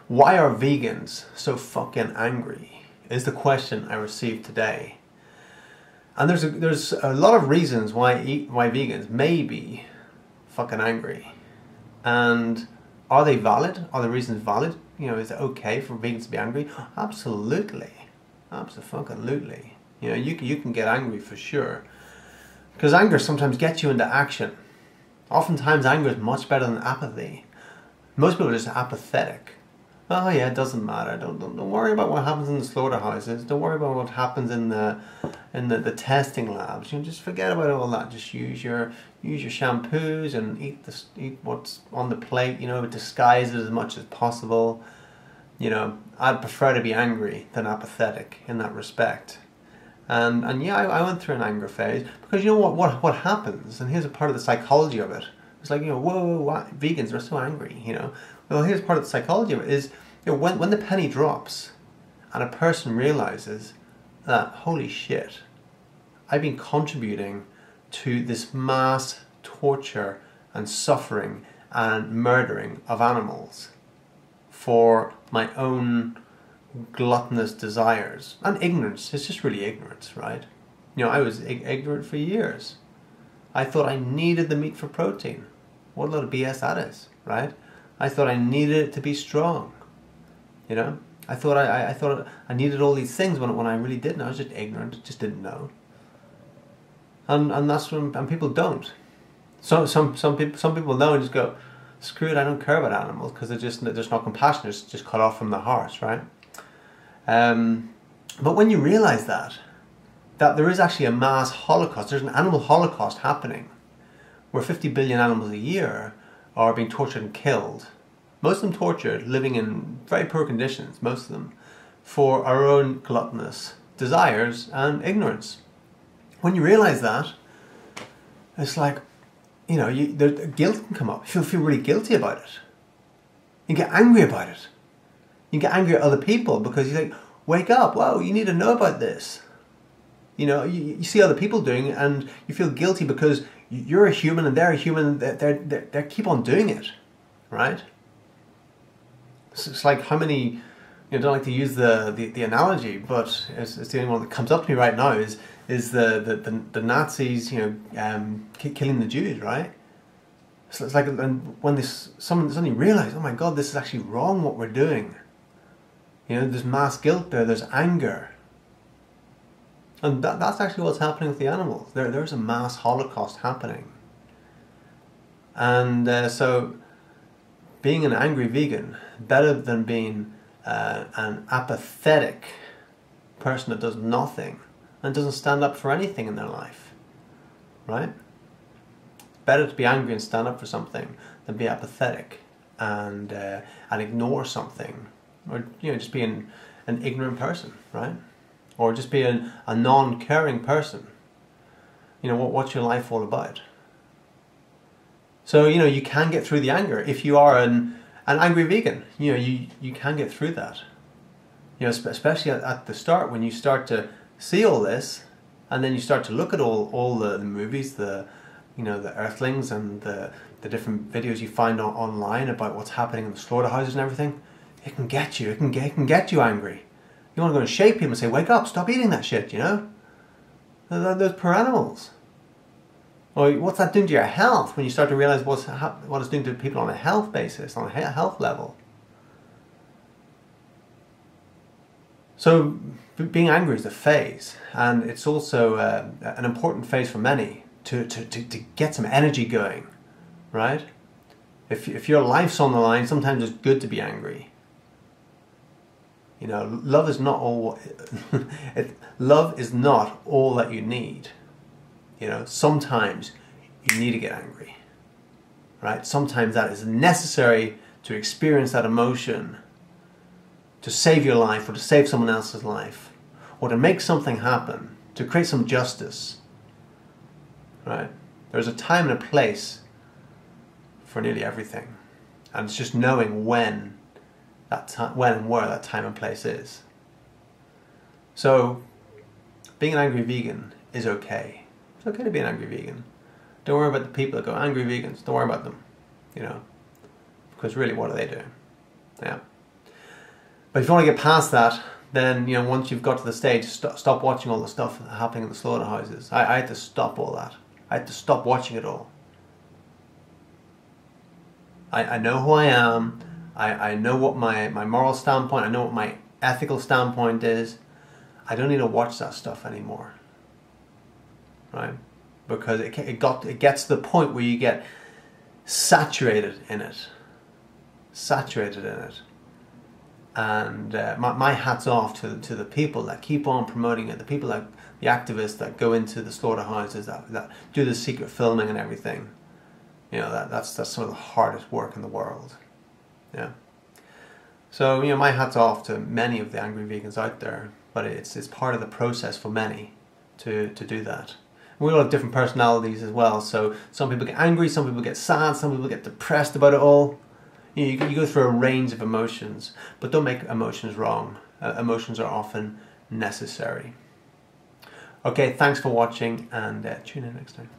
Why are vegans so fucking angry? Is the question I received today. And there's a lot of reasons why vegans may be fucking angry. And are they valid? Are the reasons valid? You know, is it okay for vegans to be angry? Absolutely. Absolutely. You know, you can get angry for sure. Because anger sometimes gets you into action. Oftentimes anger is much better than apathy. Most people are just apathetic. Oh yeah, it doesn't matter. Don't worry about what happens in the slaughterhouses. Don't worry about what happens in the testing labs. You know, just forget about all that. Just use your shampoos and eat what's on the plate. You know, disguise it as much as possible. You know, I'd prefer to be angry than apathetic in that respect. And yeah, I went through an anger phase because you know what happens, and here's a part of the psychology of it. It's like, you know, whoa, vegans are so angry, you know. Well, here's part of the psychology of it is, you know, when the penny drops and a person realizes that, holy shit, I've been contributing to this mass torture and suffering and murdering of animals for my own gluttonous desires and ignorance. It's just really ignorance, right? You know, I was ignorant for years. I thought I needed the meat for protein. What a lot of BS that is, right? I thought I needed it to be strong. You know, I thought I needed all these things when I really didn't. I was just ignorant, just didn't know. And that's when people don't. So some people know and just go, screw it, I don't care about animals because they're just not compassionate. It's just cut off from the heart, right? But when you realize that there is actually a mass holocaust, there's an animal holocaust happening, where 50 billion animals a year are being tortured and killed, most of them tortured, living in very poor conditions, most of them, for our own gluttonous desires and ignorance. When you realize that, it's like, you know, guilt can come up. You feel really guilty about it. You get angry about it. You get angry at other people because you think, wake up, whoa, you need to know about this. You know, you see other people doing it and you feel guilty because you're a human and they're a human and they keep on doing it, right? So it's like how many, you know, I don't like to use the analogy, but it's the only one that comes up to me right now is the Nazis, you know, killing the Jews, right? So it's like when someone suddenly realizes, oh my God, this is actually wrong what we're doing. You know, there's mass guilt there, there's anger. And that's actually what's happening with the animals. There's a mass holocaust happening. And so being an angry vegan, better than being an apathetic person that does nothing and doesn't stand up for anything in their life, right? Better to be angry and stand up for something than be apathetic and ignore something, or you know, just be an ignorant person, right? Or just be a non-caring person. You know, what's your life all about? So, you know, you can get through the anger if you are an angry vegan. You know, you can get through that. You know, especially at the start when you start to see all this, and then you start to look at all the movies, you know, the Earthlings and the different videos you find online about what's happening in the slaughterhouses and everything. It can get you. It can get you angry. You want to go and shake people and say, wake up, stop eating that shit, you know? Those poor animals. Or what's that doing to your health when you start to realize what it's doing to people on a health basis, on a health level? So being angry is a phase, and it's also an important phase for many to get some energy going, right? If your life's on the line, sometimes it's good to be angry. You know, love is not all. Love is not all that you need. You know, sometimes you need to get angry, right? Sometimes that is necessary to experience that emotion, to save your life or to save someone else's life, or to make something happen, to create some justice, right? There's a time and a place for nearly everything, and it's just knowing when and where that time and place is. So, being an angry vegan is okay. It's okay to be an angry vegan. Don't worry about the people that go, angry vegans, don't worry about them, you know, because really what are they doing? Yeah. But if you want to get past that, then, you know, once you've got to the stage, stop watching all the stuff happening in the slaughterhouses. I had to stop all that. I had to stop watching it all. I know who I am. I know what my moral standpoint, I know what my ethical standpoint is. I don't need to watch that stuff anymore. Right? Because it gets to the point where you get saturated in it. Saturated in it. And my hat's off to the people that keep on promoting it, the people that, the activists that go into the slaughterhouses, that do the secret filming and everything. You know, that's some of the hardest work in the world. Yeah. So, you know, my hat's off to many of the angry vegans out there, but it's part of the process for many to do that. And we all have different personalities as well, so some people get angry, some people get sad, some people get depressed about it all. You go through a range of emotions, but don't make emotions wrong. Emotions are often necessary. Okay, thanks for watching, and tune in next time.